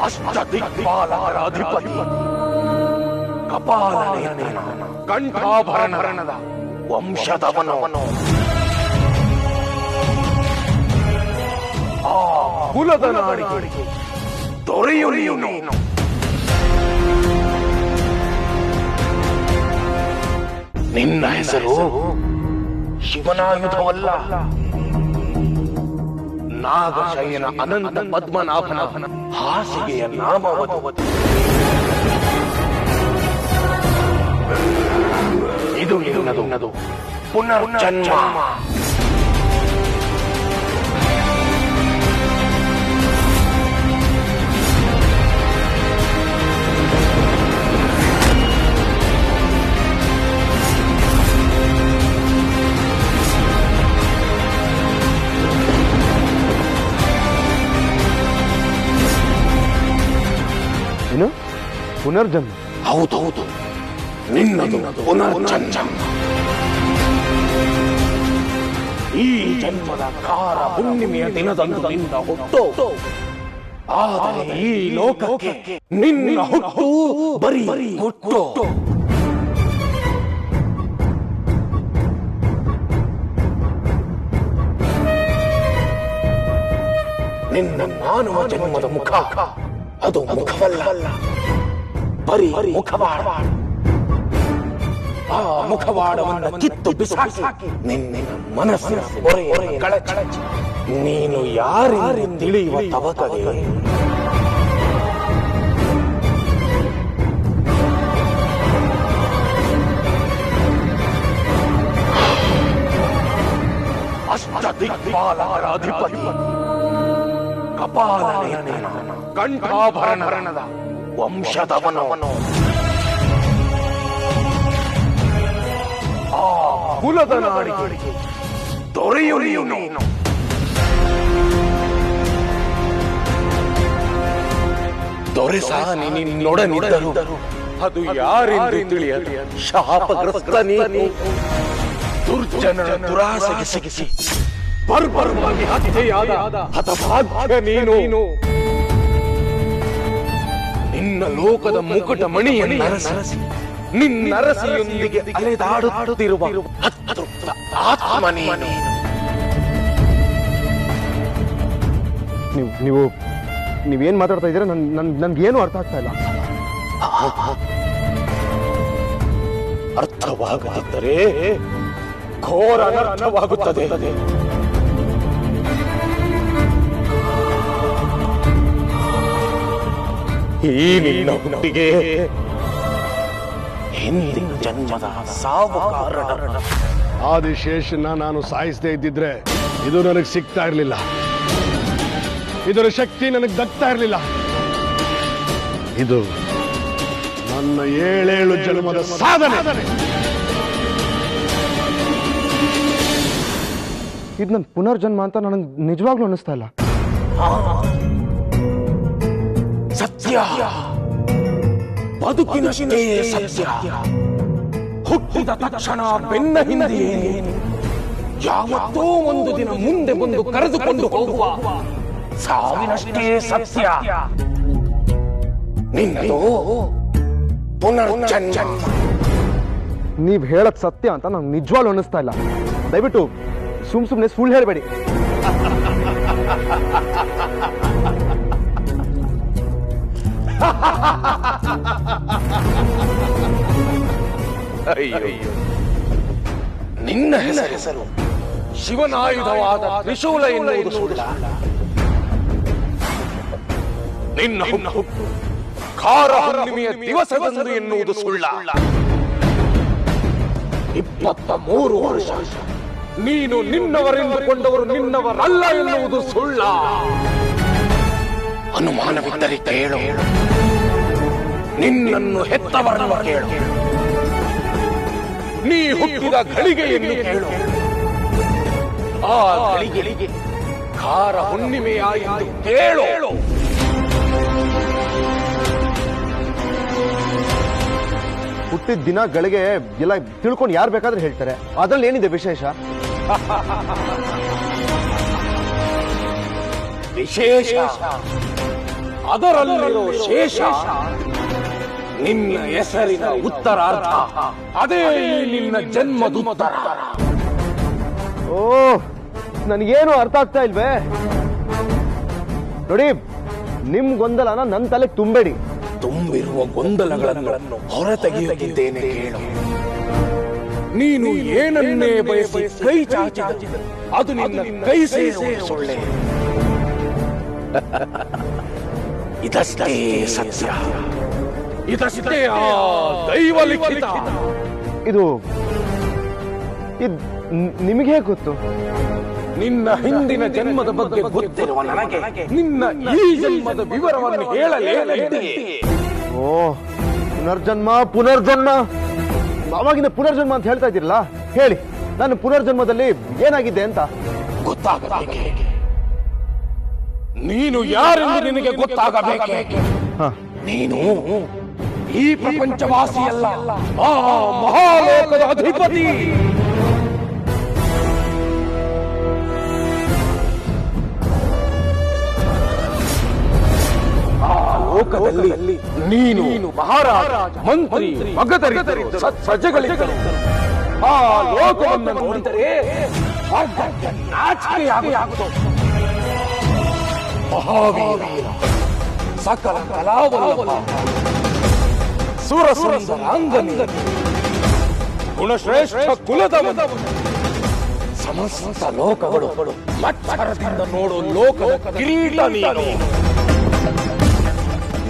ಅಷ್ಟದಿಕ್ಪಾಲಕರ ಅಧಿಪತಿ ಕಪಾಲನೇತ್ರನ ಕಂಠಾಭರಣದ ವಂಶದವನು ಆ ಕುಲದ ನಾಡಿಗೆ ದೊರೆಯು ನೀನು. ನಿನ್ನ ಹೆಸರು ಶಿವನಾಯುಧವಲ್ಲ, ನಾಗಶಯನ ಅನಂತ ಪದ್ಮನಾಭನ ಹಾಸಿಗೆಯ ನಾಮವದು. ಇದು ನಿನ್ನದು ಪುನರ್ಜನ್ಮ. ಏನು ಪುನರ್ಜನ್ಮ? ಹೌದೌದು, ನಿನ್ನದು ಪುನರ್ಜನ್ಮ. ಈ ಜನ್ಮದ ಕಾರ ಹುಣ್ಣಿಮೆಯ ದಿನದಂದು ನಿನ್ನ ಹುಟ್ಟು. ಆದರೆ ಈ ಲೋಕಕ್ಕೆ ನಿನ್ನ ಹುಟ್ಟು ಬರೀ ಹುಟ್ಟು. ನಿನ್ನ ಮಾನವ ಜನ್ಮದ ಮುಖ ಅದು ಮುಖವಲ್ಲ, ಬರೀ ಮುಖವಾಡ. ಆ ಮುಖವಾಡವನ್ನು ಕಿತ್ತು ಬಿಸಾಕಿ ನಿನ್ನ ಮನಸ್ಸಿನ ಹೊರೆಯನ್ನು ಕಳಚಿ ನೀನು ಯಾರೆಂದು ತಿಳಿಯುವ ತವಕದೆ. ಅಷ್ಟದಿಕ್ಪಾಲಕರ ಅಧಿಪತಿ ಕಪಾಲನೇತ್ರನ ಕಂಠಾಭರಣದ ವಂಶದವನು ಆ ಕುಲದ ನಾಡಿಗೆ ದೊರೆಯು ನೀನು. ದೊರೆಸ ನಿನ್ನೊಡನಿದ್ದರು ಅದು ಯಾರೆಂದು ತಿಳಿಯದು. ಶಾಪಗ್ರಸ್ತ ನೀನು. ದುರ್ಜನರ ದುರಾಸೆಗೆ ಸಿಗಿಸಿ ಬರ್ಬರವಾಗಿ ಹತ್ಯೆಯಾದ ಹತಭಾಗ್ಯ ನೀನು. ನಿನ್ನ ಲೋಕದ ಮುಕುಟ ಮಣಿಯನ್ನರಸಿ ನಿನ್ನರಸಿಯೊಂದಿಗೆ ಅಲೆದಾಡುತ್ತಿರುವ ಅತೃಪ್ತ ಆತ್ಮ ನೀನು. ನೀವೇನ್ ಮಾತಾಡ್ತಾ ಇದ್ದೀರಾ? ನನ್ಗೇನು ಅರ್ಥ ಆಗ್ತಾ ಇಲ್ಲ. ಅರ್ಥವಾಗದಿದ್ದರೆ ಘೋರ ಅನರ್ಥವಾಗುತ್ತದೆ. ಈ ನಿನ್ನ ಹುಟ್ಟಿಗೆ ಹಿಂದಿನ ಜನ್ಮದ ಸಾವು ಕಾರಣ. ಆದಿಶೇಷನ ನಾನು ಸಾಯಿಸದೇ ಇದ್ದಿದ್ರೆ ಇದು ನನಗೆ ಸಿಗ್ತಾ ಇರಲಿಲ್ಲ, ಇದರ ಶಕ್ತಿ ನನಗೆ ದಕ್ತಾ ಇರಲಿಲ್ಲ. ಇದು ನನ್ನ 7 ಜನ್ಮದ ಸಾಧನೆ. ಇದು ನನ್ನ ಪುನರ್ಜನ್ಮ ಅಂತ ನನಗೆ ನಿಜವಾಗ್ಲೂ ಅನ್ನಿಸ್ತಾ ಇಲ್ಲ. ಸತ್ಯ, ಬದುಕಿನಷ್ಟೇ ಸತ್ಯ. ಹುಟ್ಟಿದ ತಕ್ಷಣ ಬೆನ್ನ ಹಿಂದೆ ಯಾವತ್ತೋ ಒಂದು ದಿನ ಮುಂದೆ ಬಂದು ಕರೆದುಕೊಂಡು ಹೋಗುವ ಸಾವಿನಷ್ಟೇ ಸತ್ಯ. ನಿನ್ನದು ಪುನರ್ಜನ್ಮ. ನೀವ್ ಹೇಳದ್ ಸತ್ಯ ಅಂತ ನಂಗೆ ನಿಜವಾಗ್ಲೂ ಅನ್ನಿಸ್ತಾ ಇಲ್ಲ. ದಯವಿಟ್ಟು ಸುಮ್ನೆ ಸುಳ್ಳು ಹೇಳಬೇಡಿ. ಅಯ್ಯೋ, ನಿನ್ನ ಹೆಸರು ಶಿವನಾಯುಧವಾದ ತ್ರಿಶೂಲ ಎನ್ನುವುದು ಸುಳ್ಳ. ನಿನ್ನ ಹುಟ್ಟು ಖಾರ ಹುಣ್ಣಿಮೆಯ ದಿವಸದಂದು ಎನ್ನುವುದು ಸುಳ್ಳ. 23 ವರ್ಷ ನೀನು ನಿನ್ನವರೆಂದುಕೊಂಡವರು ನಿನ್ನವರಲ್ಲ ಎನ್ನುವುದು ಸುಳ್ಳ. ಅನುಮಾನವಿದ್ದರೆ ಕೇಳು, ನಿನ್ನನ್ನು ಹೆತ್ತವರನ್ನು ಕೇಳು, ನೀ ಹುಟ್ಟಿದ ಘಳಿಗೆಯನ್ನು ಕೇಳು. ಆ ಘಳಿಗೆಗೆ ಖಾರ ಹುಣ್ಣಿಮೆಯ ಎಂದು ಕೇಳು. ಹುಟ್ಟಿದ ದಿನಗಳಿಗೆ ಎಲ್ಲ ತಿಳ್ಕೊಂಡು ಯಾರು ಬೇಕಾದ್ರೆ ಹೇಳ್ತಾರೆ. ಅದ್ರಲ್ಲಿ ಏನಿದೆ ವಿಶೇಷ? ವಿಶೇಷ ಅದರಲ್ಲಿರೋ ಶೇಷ ನಿನ್ನ ಹೆಸರಿನ ಉತ್ತರಾರ್ಥ. ಅದೇ ನಿನ್ನ ಜನ್ಮದುತ್ತರ. ಓ, ನನಗೇನು ಅರ್ಥ ಆಗ್ತಾ ಇಲ್ವೇ? ನೋಡಿ, ನಿಮ್ ಗೊಂದಲನ ನನ್ನ ತಲೆಗೆ ತುಂಬಬೇಡಿ. ತುಂಬಿರುವ ಗೊಂದಲಗಳನ್ನು ಹೊರತೆಗೆಯುತ್ತಿದ್ದೇನೆ ಕೇಳು. ನೀನು ಏನನ್ನೇ ಬಯಸಿ ಕೈ ಚಾಚಿದ ಅದು ನಿನ್ನ ಕೈ ಸೇರುವ ಸೊಳ್ಳೆ. ಇದಷ್ಟೇ ಸತ್ಯ, ಇದಷ್ಟೇ ಆ ದೈವ ಲಿಖಿತ. ಇದು ನಿಮಗೆ ಹೇಗೆ ಗೊತ್ತು? ನಿನ್ನ ಹಿಂದಿನ ಜನ್ಮದ ಬಗ್ಗೆ ಗೊತ್ತಿರುವ ನನಗೆ ನಿನ್ನ ಈ ಜನ್ಮದ ವಿವರವನ್ನು ಹೇಳಲೇಬೇಕು. ಓ, ಪುನರ್ಜನ್ಮ. ಅವಾಗಿಂದ ಪುನರ್ಜನ್ಮ ಅಂತ ಹೇಳ್ತಾ ಇದ್ದೀರಲ್ಲ, ಹೇಳಿ, ನಾನು ಪುನರ್ಜನ್ಮದಲ್ಲಿ ಏನಾಗಿದ್ದೆ ಅಂತ ಗೊತ್ತಾಗಬೇಕೆ? ನೀನು ಯಾರೆಂದು ನಿನಗೆ ಗೊತ್ತಾಗಬೇಕೆ? ನೀನು ಈ ಪ್ರಪಂಚವಾಸಿಯಲ್ಲ, ಆ ಮಹಾಲೋಕದ ಅಧಿಪತಿ. ಲೋಕದಲ್ಲಿ ನೀನು ಮಹಾರಾಜ, ಮಂತ್ರಿ, ಮಗಧರಿದ್ದರು, ಸಜ್ಜಗಳಿದ್ದರು. ಆ ಲೋಕವನ್ನು ನೋಡಿದರೆ ಸ್ವರ್ಗಕ್ಕೆ ನಾಚಿಕೆಯಾಗುವುದು. ಮಹಾವೀರ, ಸಕಲ ಕಲಾವಲ್ಲಭ, ಸುರಸುಂದರಾಂಗನೆ, ಗುಣಶ್ರೇಷ್ಠ ಕುಲದವನು, ಸಮಸ್ತ ಲೋಕಗಳು ಮತ್ಸರದಿಂದ ನೋಡು ಲೋಕದ ಕಿರೀಟ ನೀನು.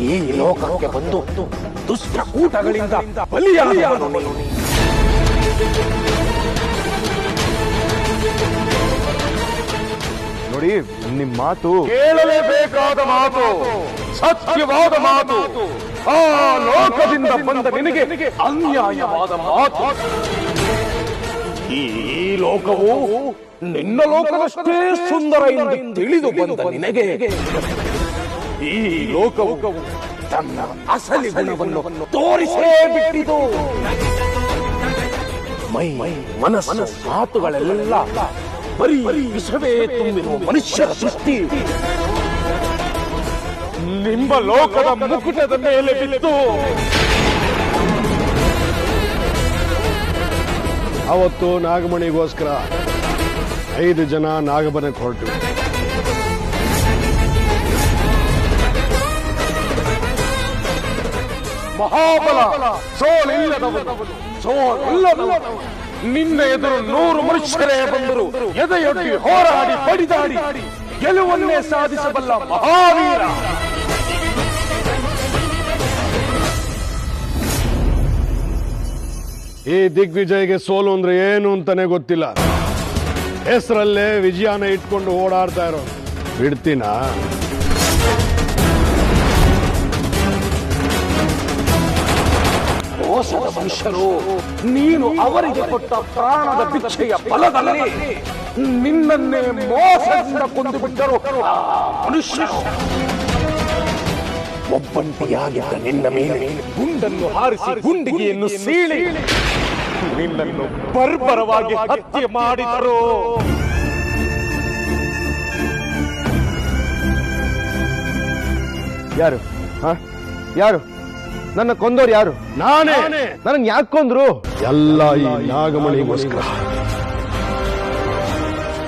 ಈ ಲೋಕಕ್ಕೆ ಬಂದು ದುಷ್ಟ ಕೂಟಗಳಿಂದ ಬಲಿಯಾದವನು ನೀನು. ನೋಡಿ, ನಿಮ್ ಮಾತು ಕೇಳಲೇಬೇಕಾದ ಮಾತು, ಸತ್ಯವಾದ ಮಾತು. ಆ ಲೋಕದಿಂದ ಬಂದ ನಿನಗೆ ಅನ್ಯಾಯವಾದ ಮಾತು. ಈ ಲೋಕವು ನಿನ್ನ ಲೋಕದಷ್ಟೇ ಸುಂದರ ಎಂದು ತಿಳಿದು ಬಂದ ನಿನಗೆ ಈ ಲೋಕವು ತನ್ನ ಅಸಲಿ ಗುಣವನ್ನು ತೋರಿಸೇ ಬಿಟ್ಟಿತು. ಮೈ ಮನಸ್ಸು ಮಾತುಗಳೆಲ್ಲ ಬರೀ ವಿಷವೇ ತುಂಬಿರುವ ಮನುಷ್ಯರ ಸೃಷ್ಟಿ ನಿಮ್ಮ ಲೋಕದ ಮುಕುಟದ ಮೇಲೆ ಬಿತ್ತು. ಅವತ್ತು ನಾಗಮಣಿಗೋಸ್ಕರ 5 ಜನ ನಾಗಬನಕ್ಕೆ ಹೊರಟು. ಮಹಾಬಲ, ಸೋಲಿಲ್ಲದವನು, ನಿನ್ನ ಎದುರು 100 ಮನುಷ್ಯರೇ ಬಂದರು. ಎದೆಯೊಡ್ಡಿ ಹೋರಾಡಿ ಬಡಿದಾಡಿ ಗೆಲುವನ್ನೇ ಸಾಧಿಸಬಲ್ಲ ಮಹಾವೀರ. ಈ ದಿಗ್ವಿಜಯ್ಗೆ ಸೋಲು ಅಂದ್ರೆ ಏನು ಅಂತಾನೆ ಗೊತ್ತಿಲ್ಲ. ಹೆಸರಲ್ಲೇ ವಿಜಯನ ಇಟ್ಕೊಂಡು ಓಡಾಡ್ತಾ ಇರೋ ಬಿಡ್ತೀನಾ? ಮೋಸದ ಮನುಷ್ಯರು, ನೀನು ಅವರಿಗೆ ಕೊಟ್ಟ ಪ್ರಾಣದ ಭಿಕ್ಷೆಯ ಫಲದಲ್ಲಿ ನಿನ್ನನ್ನೇ ಮೋಸದಿಂದ ಕೊಂದು ಬಿಟ್ಟರು. ಮನುಷ್ಯರು ಒಬ್ಬಂಟಿಯಾಗಿದ್ದ ನಿನ್ನ ಮೇಲೆ ಗುಂಡನ್ನು ಹಾರಿಸಿ ಗುಂಡಿಗೆಯನ್ನು ಸೀಳಿ ನಿನ್ನನ್ನು ಬರ್ಬರವಾಗಿ ಹತ್ಯೆ ಮಾಡಿದರು. ಯಾರು? ಯಾರು ನನ್ನ ಕೊಂದೋರು? ಯಾರು? ನಾನೇ. ನನಗೆ ಯಾಕೆ ಕೊಂದ್ರು? ಎಲ್ಲ ಈ ನಾಗಮಣಿಗೋಸ್ಕರ.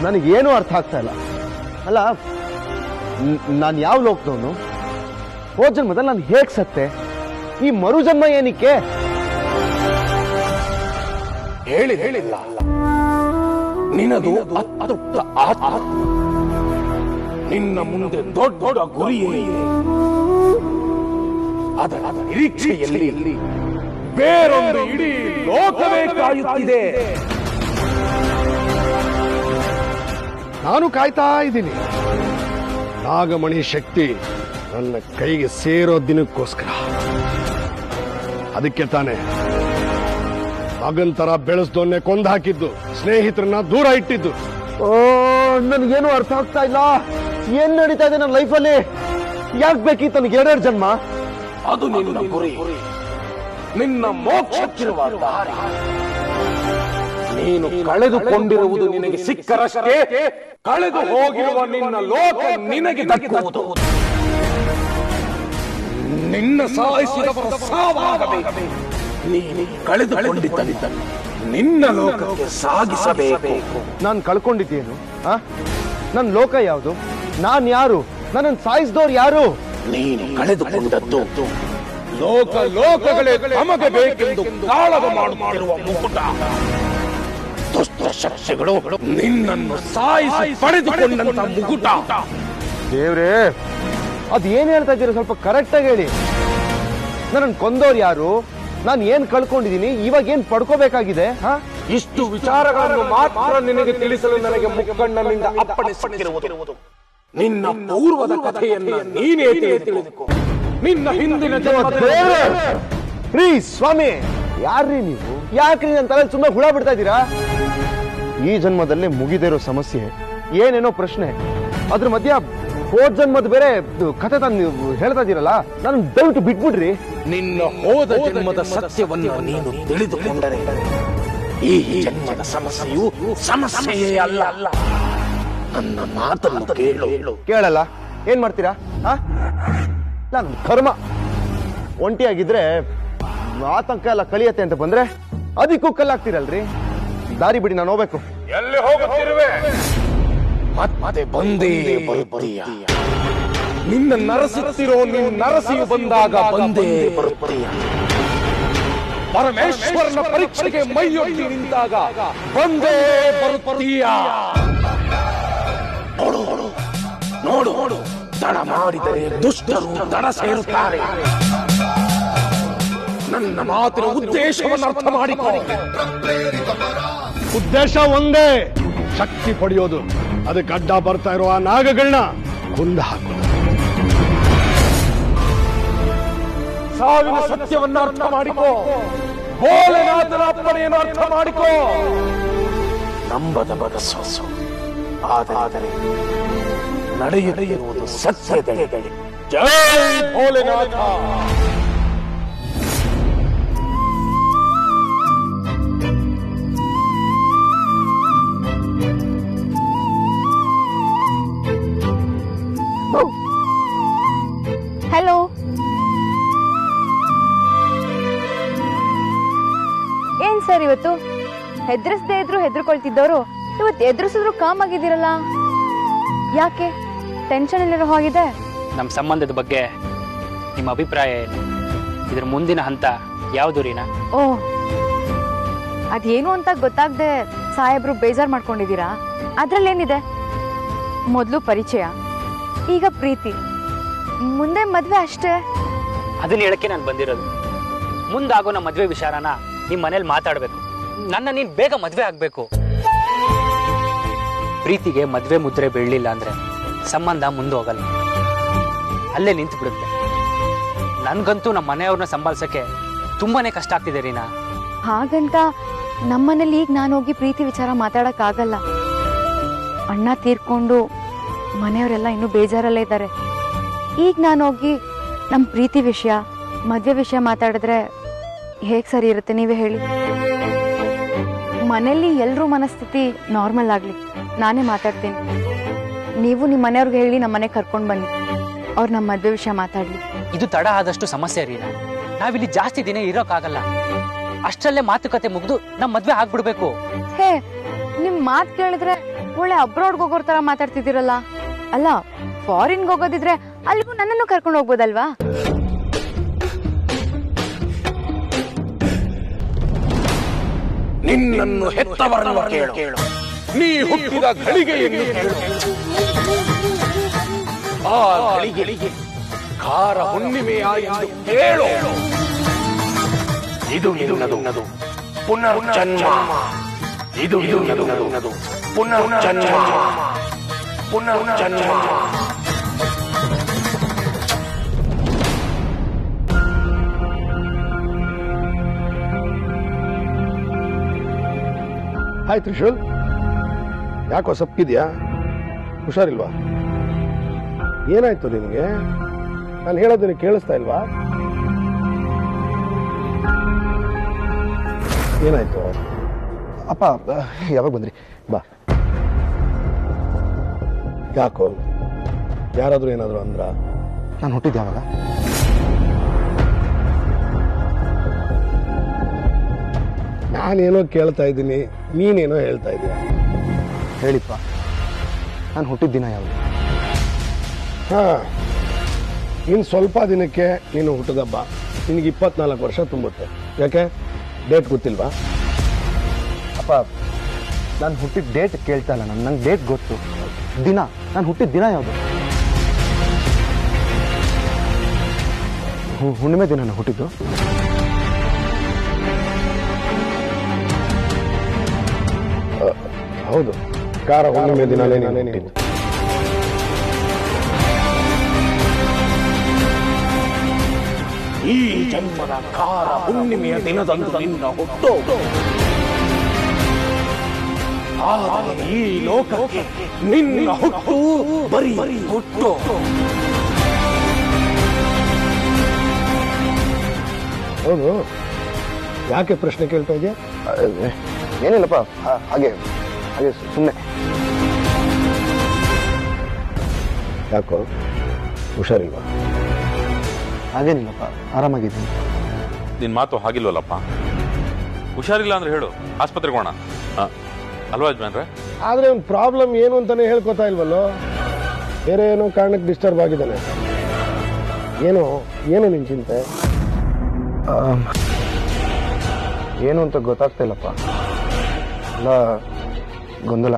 ನನಗೇನು ಅರ್ಥ ಆಗ್ತಾ ಇಲ್ಲ. ಅಲ್ಲ, ನಾನು ಯಾವ ಲೋಕದವನು? ಹೋದ ಜನ್ಮದಲ್ಲಿ ನಾನು ಹೇಗ್ ಸತ್ತೆ? ಈ ಮರು ಜನ್ಮ ಏನಕ್ಕೆ? ಹೇಳಿಲ್ಲ. ನಿನದು ಅತೃಪ್ತ ಆತ್ಮ. ನಿನ್ನ ಮುಂದೆ ದೊಡ್ಡ ಗುರಿಯೇ ಇದೆ. ಅದರ ನಿರೀಕ್ಷೆಯಲ್ಲಿ ಬೇರೊಂದು ಇಡೀ ಲೋಕವೇ ಕಾಯುತ್ತಿದೆ. ನಾನು ಕಾಯ್ತಾ ಇದ್ದೀನಿ. ನಾಗಮಣಿ ಶಕ್ತಿ ನನ್ನ ಕೈಗೆ ಸೇರೋ ದಿನಕ್ಕೋಸ್ಕರ. ಅದಕ್ಕೆ ತಾನೆ ಮಗನ್ ತರ ಬೆಳೆಸ್ದೋನ್ನೇ ಕೊಂದು ಹಾಕಿದ್ದು, ಸ್ನೇಹಿತರನ್ನ ದೂರ ಇಟ್ಟಿದ್ದು. ಓ, ನನಗೇನು ಅರ್ಥ ಆಗ್ತಾ ಇಲ್ಲ. ಏನ್ ನಡೀತಾ ಇದೆ ನನ್ನ ಲೈಫಲ್ಲಿ? ಯಾಕೆ ಬೇಕಿತ್ತು ನನಗೆ 2 ಜನ್ಮ? ಅದು ನಿನ್ನ ಗುರಿ, ನಿನ್ನ ಮೋಕ್ಷಕ್ಕಿರುವ ದಾರಿ. ನೀನು ಕಳೆದುಕೊಂಡಿರುವುದು ನಿನಗೆ ಸಿಕ್ಕರಷ್ಟೇ ಕಳೆದು ಹೋಗಿರುವ ನಿನ್ನ ಲೋಕ ನಿನಗೆ ದಕ್ಕುವುದು. ನಿನ್ನ ಸಾಯಿಸಿದವರ ಸಾವಾಗಬೇಕು. ನೀನು ಕಳೆದುಕೊಂಡಿದ್ದನ್ನು ನಿನ್ನ ಲೋಕಕ್ಕೆ ಸಾಗಿಸಬೇಕು. ನಾನು ಕಳ್ಕೊಂಡಿದ್ದೇನು? ನನ್ನ ಲೋಕ ಯಾವುದು? ನಾನ್ ಯಾರು? ನನ್ನನ್ನು ಸಾಯಿಸಿದವ್ರು ಯಾರು? ನೀನು ಕಳೆದುಕೊಂಡದ್ದು ಲೋಕಗಳೇ ನಮಗೆ ಬೇಕೆಂದು ಕಾಳಗ ಮಾಡುತ್ತಿರುವ ಮುಕುಟ. ದುಷ್ಟ ಶಕ್ತಿಗಳು ನಿನ್ನನ್ನು ಸಾಯಿಸಿ ಪಡೆದುಕೊಂಡಂತ ಮುಕುಟ. ದೇವ್ರೇ, ಅದ್ ಏನ್ ಹೇಳ್ತಾ ಇದ್ದೀರಾ? ಸ್ವಲ್ಪ ಕರೆಕ್ಟ್ ಆಗಿ ಹೇಳಿ. ನನ್ನನ್ನು ಕೊಂದವ್ರು ಯಾರು? ನಾನು ಏನ್ ಕಳ್ಕೊಂಡಿದ್ದೀನಿ? ಇವಾಗ ಏನ್ ಪಡ್ಕೋಬೇಕಾಗಿದೆ? ಇಷ್ಟು ವಿಚಾರಗಳನ್ನು ಮಾತ್ರ ನಿನಗೆ ತಿಳಿಸಲು ನನಗೆ ಮುಖಂಡನಿಂದ ಅಪ್ಪಣೆ. ನಿನ್ನ ಪೂರ್ವದ ಕಥೆಯನ್ನ ನೀನೇ ತಿಳಿದುಕೋ. ನಿನ್ನ ಹಿಂದಿನ ಪ್ಲೀಸ್ ಸ್ವಾಮಿ, ಯಾರ್ರೀ ನೀವು? ಯಾಕ್ರಿ ನನ್ನ ತಲೆ ಸುಮ್ಮನೆ ಹುಳ ಬಿಡ್ತಾ ಇದ್ದೀರಾ? ಈ ಜನ್ಮದಲ್ಲೇ ಮುಗಿದಿರೋ ಸಮಸ್ಯೆ, ಏನೇನೋ ಪ್ರಶ್ನೆ, ಅದ್ರ ಮಧ್ಯ ಹೋದ ಜನ್ಮದ ಬೇರೆ ಕಥೆ ತಂದು ಹೇಳ್ತಾ ಇದ್ದೀರಲ್ಲ, ನಾನು ದಯವಿಟ್ಟು ಬಿಟ್ಬಿಡ್ರಿ. ನಿನ್ನ ಹೋದ ಜನ್ಮದ ಸತ್ಯವನ್ನು ನೀನು ತಿಳಿದುಕೊಂಡರೆ ಈ ಜನ್ಮದ ಸಮಸ್ಯೆಯು ಸಮಸ್ಯೆಯೇ ಅಲ್ಲ. ನನ್ನ ಮಾತನ್ನು ಕೇಳು. ಕೇಳಲ್ಲ ಏನ್ ಮಾಡ್ತೀರಾ? ನಾನು ಕರ್ಮ ಒಂಟಿಯಾಗಿದ್ರೆ ಆತಂಕ ಎಲ್ಲ ಕಲಿಯತ್ತೆ ಅಂತ ಬಂದ್ರೆ ಅದಕ್ಕೂ ಕಲ್ಲಾಗ್ತಿರಲ್ರಿ. ದಾರಿ ಬಿಡಿ, ನಾನು ಹೋಗ್ಬೇಕು. ಎಲ್ಲಿ ಹೋಗುತ್ತಿರುವೆ? ಮತ್ತೆ ಬಂದೇ ಬರುತ್ತೀಯ. ನಿನ್ನ ನರಸುತ್ತಿರೋ ನಿನ್ನ ನರಸಿಯು ಬಂದಾಗ ಬಂದೇ ಬರುತ್ತೀಯ. ಪರಮೇಶ್ವರನ ಪರೀಕ್ಷೆಗೆ ಮೈಯೊಡ್ಡಿ ನಿಂತಾಗ ಬಂದೇ ಬರುತ್ತೀಯ. ನೋಡು, ತಡ ಮಾಡಿದರೆ ದುಷ್ಟರು ತಡ ಸೇರುತ್ತಾರೆ. ನನ್ನ ಮಾತಿನ ಉದ್ದೇಶವನ್ನು ಅರ್ಥ ಮಾಡಿಕೊ. ಉದ್ದೇಶ ಒಂದೇ, ಶಕ್ತಿ ಪಡೆಯೋದು. ಅದಕ್ಕೆ ಅಡ್ಡ ಬರ್ತಾ ಇರೋ ಆ ನಾಗಗಳನ್ನ ಕೊಂದು ಹಾಕೋದು. ಸಾವಿನ ಸತ್ಯವನ್ನ ಅರ್ಥ ಮಾಡಿಕೋ. ಭೋಲೆನಾಥನ ಅಪ್ಪಣೆಯನ್ನು ಅರ್ಥ ಮಾಡಿಕೋ. ನಂಬದ ಬಗಸು, ಆದರೆ ನಡೆಯುವುದು ಸತ್ಯದೆಡೆ. ಜೈ ಭೋಲೆನಾಥ. ಹಲೋ, ಏನ್ ಸರ್ ಇವತ್ತು ಹೆದರಿಸದೇ ಇದ್ರು ಹೆದರ್ಕೊಳ್ತಿದ್ದವರು ಇವತ್ತು ಎದುರಿಸಿದ್ರು ಕಾಮ್ ಆಗಿದ್ದೀರಲ್ಲ? ಯಾಕೆ ಟೆನ್ಷನ್ ಎಲ್ಲಿರೋ ಹೋಗಿದೆ? ನಮ್ಮ ಸಂಬಂಧದ ಬಗ್ಗೆ ನಿಮ್ಮ ಅಭಿಪ್ರಾಯ ಏನು? ಇದ್ರ ಮುಂದಿನ ಹಂತ ಯಾವುದು ರೀನಾ? ಓಹ್, ಅದೇನು ಅಂತ ಗೊತ್ತಾಗದೆ ಸಾಹೇಬ್ರು ಬೇಜಾರ್ ಮಾಡ್ಕೊಂಡಿದ್ದೀರಾ? ಅದ್ರಲ್ಲೇನಿದೆ? ಮೊದಲು ಪರಿಚಯ, ಈಗ ಪ್ರೀತಿ, ಮುಂದೆ ಮದ್ವೆ ಅಷ್ಟೇ. ಅದನ್ನ ಹೇಳಕ್ಕೆ ನಾನು ಬಂದಿರೋದು. ಮುಂದಾಗೋ ನಮ್ಮ ಮದ್ವೆ ವಿಚಾರನ ನಿಮ್ಮ ಮನೇಲಿ ಮಾತಾಡ್ಬೇಕು. ನನ್ನ ನೀನ್ ಬೇಗ ಮದ್ವೆ ಆಗ್ಬೇಕು. ಪ್ರೀತಿಗೆ ಮದ್ವೆ ಮುದ್ರೆ ಬೀಳಲಿಲ್ಲ ಅಂದ್ರೆ ಸಂಬಂಧ ಮುಂದೆ ಹೋಗಲ್ಲ, ಅಲ್ಲೇ ನಿಂತು ಬಿಡುತ್ತೆ. ನನ್ಗಂತೂ ನಮ್ಮ ಮನೆಯವ್ರನ್ನ ಸಂಭಾಳ್ಸಕ್ಕೆ ತುಂಬಾನೇ ಕಷ್ಟ ಆಗ್ತಿದೆ ರೀನಾ. ಹಾಗಂತ ನಮ್ಮನೇಲಿ ಈಗ ನಾನು ಹೋಗಿ ಪ್ರೀತಿ ವಿಚಾರ ಮಾತಾಡಕ್ ಆಗಲ್ಲ. ಅಣ್ಣ ತೀರ್ಕೊಂಡು ಮನೆಯವರೆಲ್ಲ ಇನ್ನೂ ಬೇಜಾರಲ್ಲೇ ಇದ್ದಾರೆ. ಈಗ ನಾನು ಹೋಗಿ ನಮ್ಮ ಪ್ರೀತಿ ವಿಷಯ, ಮದ್ವೆ ವಿಷಯ ಮಾತಾಡಿದ್ರೆ ಹೇಗ್ ಸರಿ ಇರುತ್ತೆ ನೀವೇ ಹೇಳಿ? ಮನೇಲಿ ಎಲ್ರೂ ಮನಸ್ಥಿತಿ ನಾರ್ಮಲ್ ಆಗ್ಲಿ, ನಾನೇ ಮಾತಾಡ್ತೀನಿ. ನೀವು ನಿಮ್ಮ ಮನೆಯವ್ರಿಗೆ ಹೇಳಿ ನಮ್ಮ ಮನೆಗೆ ಕರ್ಕೊಂಡು ಬನ್ನಿ, ಅವ್ರು ನಮ್ಮ ಮದ್ವೆ ವಿಷಯ ಮಾತಾಡ್ಲಿ. ಇದು ತಡ ಆದಷ್ಟು ಸಮಸ್ಯೆ ರೀನಾ. ನಾವಿಲ್ಲಿ ಜಾಸ್ತಿ ದಿನ ಇರೋಕ್ಕಾಗಲ್ಲ. ಅಷ್ಟರಲ್ಲೇ ಮಾತುಕತೆ ಮುಗಿದು ನಮ್ಮ ಮದ್ವೆ ಆಗ್ಬಿಡ್ಬೇಕು. ಹೇ, ನಿಮ್ ಮಾತು ಕೇಳಿದ್ರೆ ಒಳ್ಳೆ ಅಬ್ರಾಡ್ಗೆ ಹೋಗೋರ್ ತರ ಮಾತಾಡ್ತಿದ್ದೀರಲ್ಲ. ಅಲ್ಲ, ಫಾರಿನ್ಗೆ ಹೋಗೋದಿದ್ರೆ ಅಲ್ಲಿಗೂ ನನ್ನನ್ನು ಕರ್ಕೊಂಡು ಹೋಗ್ಬೋದಲ್ವಾ? ನಿನ್ನನ್ನು ಹೆತ್ತವರನ್ನು ಕೇಳು. ನೀ ಹುಟ್ಟಿದ ಘಳಿಗೆಯನ್ನು ಕೇಳು. ಆ ಘಳಿಗೆಗೆ ಖಾರ ಹುಣ್ಣಿಮೆಯ ಎಂದು ಕೇಳು. ಇದು ನಿನ್ನದು ಪುನರ್ಜನ್ಮ. ಇದು ನಿನ್ನದು ಪುನರ್ಜನ್ಮ. ಪುನರ್ಜನ್ಮ. ಹಾಯ್ ತ್ರಿಶೂಲ್, ಯಾಕೋ ಸಪ್ಪಿದ್ಯಾ? ಹುಷಾರಿಲ್ವಾ? ಏನಾಯ್ತು ನಿನಗೆ? ನಾನು ಹೇಳೋದನ್ನ ಕೇಳಿಸ್ತಾ ಇಲ್ವಾ? ಏನಾಯ್ತು? ಅಪ್ಪ ಯಾವಾಗ ಬಂದ್ರಿ? ಬಾ. ಯಾಕೋ, ಯಾರಾದ್ರೂ ಏನಾದ್ರು ಅಂದ್ರ? ನಾನು ಹುಟ್ಟಿದ್ದೆ ಯಾವಾಗ? ನಾನೇನೋ ಕೇಳ್ತಾ ಇದ್ದೀನಿ, ನೀನೇನೋ ಹೇಳ್ತಾ ಇದೀಯ. ಹೇಳಿಪ್ಪ, ನಾನು ಹುಟ್ಟಿದ ದಿನ ಯಾವುದು? ಹಾ, ಇನ್ನು ಸ್ವಲ್ಪ ದಿನಕ್ಕೆ ನೀನು ಹುಟ್ಟಿದಬ್ಬ. ನಿನಗೆ 24 ವರ್ಷ ತುಂಬುತ್ತೆ. ಯಾಕೆ, ಡೇಟ್ ಗೊತ್ತಿಲ್ವಾ? ಅಪ್ಪ, ನಾನು ಹುಟ್ಟಿದ ಡೇಟ್ ಕೇಳ್ತಾ ಇಲ್ಲ, ನಂಗೆ ಡೇಟ್ ಗೊತ್ತು. ದಿನ, ನಾನು ಹುಟ್ಟಿದ ದಿನ ಯಾವುದು? ಹುಣ್ಣಿಮೆ ದಿನ ನಾನು ಹುಟ್ಟಿದ್ದು. ಹೌದು, ಕಾರ ಹುಣ್ಣಿಮೆ ದಿನನೇ ನೀನು ಹುಟ್ಟಿದ್ದು. ಈ ಜನ್ಮದ ಕಾರ ಹುಣ್ಣಿಮೆಯ ದಿನದಂದು ನಿನ್ನ ಹುಟ್ಟು. ಆದರೆ ಈ ಲೋಕಕ್ಕೆ ನಿನ್ನ ಹುಟ್ಟು ಬರೀ ಹುಟ್ಟು. ಹೌದು, ಯಾಕೆ ಪ್ರಶ್ನೆ ಕೇಳ್ತಾ ಇದೆಯಾ? ಏನಿಲ್ಲಪ್ಪ, ಹಾಗೆ ಹಾಗೆ ಸುಮ್ಮನೆ. ಯಾಕೋ, ಹುಷಾರಿಲ್ವಾ? ಹಾಗೇನಿಲ್ಲಪ್ಪ, ಆರಾಮಾಗಿದ್ದೀನಿ. ನಿನ್ ಮಾತು ಹಾಗಿಲ್ವಲ್ಲಪ್ಪ. ಹುಷಾರಿಲ್ಲ ಅಂದ್ರೆ ಹೇಳು, ಆಸ್ಪತ್ರೆಗೆ ಹೋಗೋಣ ಅಲ್ವಾ ಯಜಮಾನ್ರೆ? ಆದ್ರೆ ಒಂದು ಪ್ರಾಬ್ಲಮ್ ಏನು ಅಂತಾನೆ ಹೇಳ್ಕೊತಾ ಇಲ್ವಲ್ಲೋ. ಬೇರೆ ಏನೋ ಕಾರಣಕ್ಕೆ ಡಿಸ್ಟರ್ಬ್ ಆಗಿದ್ದಾನೆ. ಏನು ನಿನ್ ಚಿಂತೆ? ಏನು ಅಂತ ಗೊತ್ತಾಗ್ತಾ ಇಲ್ಲಪ್ಪ. ಎಲ್ಲ ಗೊಂದಲ.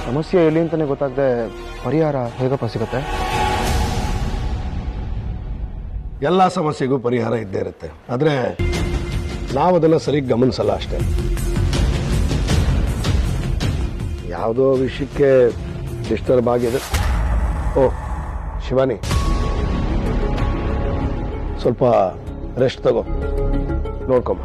ಸಮಸ್ಯೆ ಎಲ್ಲಿ ಅಂತಾನೆ ಗೊತ್ತಾಗದೆ ಪರಿಹಾರ ಹೇಗಪ್ಪ ಸಿಗುತ್ತೆ? ಎಲ್ಲ ಸಮಸ್ಯೆಗೂ ಪರಿಹಾರ ಇದ್ದೇ ಇರುತ್ತೆ, ಆದ್ರೆ ನಾವು ಅದನ್ನ ಸರಿ ಗಮನಿಸಲ್ಲ ಅಷ್ಟೇ. ಯಾವುದೋ ವಿಷಯಕ್ಕೆ ಡಿಸ್ಟರ್ಬ್ ಆಗಿದೆ. ಓ ಶಿವಾನಿ, ಸ್ವಲ್ಪ ರೆಸ್ಟ್ ತಗೋ, ನೋಡ್ಕೊಂಬ.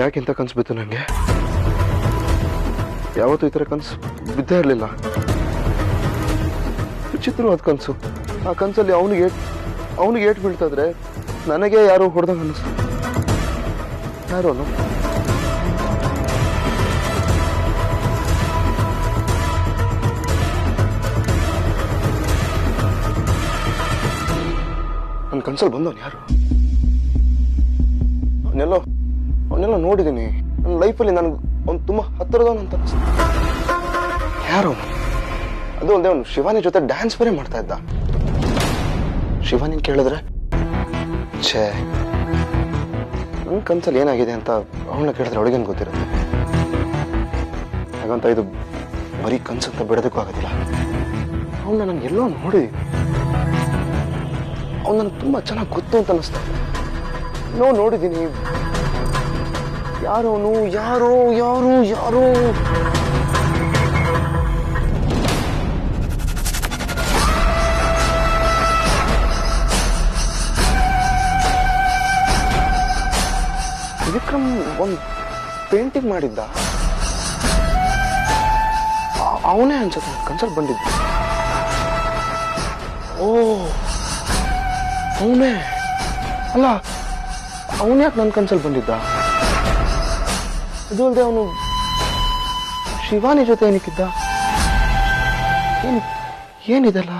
ಯಾಕೆಂತ ಕನಸು ಬಿತ್ತು ನನಗೆ? ಯಾವತ್ತೂ ಈ ಥರ ಕನಸು ಬಿದ್ದೇ ಇರಲಿಲ್ಲ. ವಿಚಿತ್ರವಾದ ಕನಸು. ಆ ಕನಸಲ್ಲಿ ಅವನಿಗೆ ಏಟ್ ಬೀಳ್ತಾ ಇದ್ರೆ ನನಗೆ ಯಾರೋ ಹೊಡೆದಂಗೆ ಅನ್ನಿಸ್ತು. ಯಾರು ಅಲ್ಲ, ನನ್ನ ಕನಸಲ್ಲಿ ಬಂದವನು ಯಾರು? ಅವನ್ನೆಲ್ಲ ನೋಡಿದ್ದೀನಿ ನನ್ನ ಲೈಫಲ್ಲಿ. ನನಗೆ ಅವ್ನು ತುಂಬಾ ಹತ್ತಿರದವನು ಅಂತ ಅನಿಸ್ತು. ಯಾರು? ಅದು ಅಲ್ಲದೆ ಅವನು ಶಿವಾನಿ ಜೊತೆ ಡ್ಯಾನ್ಸ್ ಬೇರೆ ಮಾಡ್ತಾ ಇದ್ದ. ಶಿವಾನಿ ಕೇಳಿದ್ರೆ ಛೇ, ನನ್ನ ಕನ್ಸಲ್ಲಿ ಏನಾಗಿದೆ ಅಂತ ಅವಳನ್ನ ಕೇಳಿದ್ರೆ ಅವಳಿಗೇನು ಗೊತ್ತಿರುತ್ತೆ. ಹಾಗಂತ ಇದು ಬರೀ ಕನ್ಸಂತ ಬಿಡೋದಕ್ಕೂ ಆಗೋದಿಲ್ಲ. ಅವನ್ನ ನಾನು ಎಲ್ಲೋ ನೋಡಿ, ಅವ್ನು ನನಗೆ ತುಂಬಾ ಚೆನ್ನಾಗಿ ಗೊತ್ತು ಅಂತ ಅನಿಸ್ತಾ. ನೋಡಿದ್ದೀನಿ. ಯಾರೋ ವಿಕ್ರಮ್ ಒಂದು ಪೇಂಟಿಂಗ್ ಮಾಡಿದ್ದ. ಅವನೇ ಅನ್ಸುತ್ತೆ ಕನ್ಸಲ್ಟ್ ಬಂದಿದ್ದ. ಓ ಅವನೇ ಅಲ್ಲ, ಅವನ್ಯಾಕೆ ನನ್ನ ಕನ್ಸಲ್ಟ್ ಬಂದಿದ್ದ? ಇದು ಅಲ್ಲದೆ ಅವನು ಶಿವಾನಿ ಜೊತೆ ಏನಕ್ಕಿದ್ದ? ಏನಿದೆಲ್ಲ?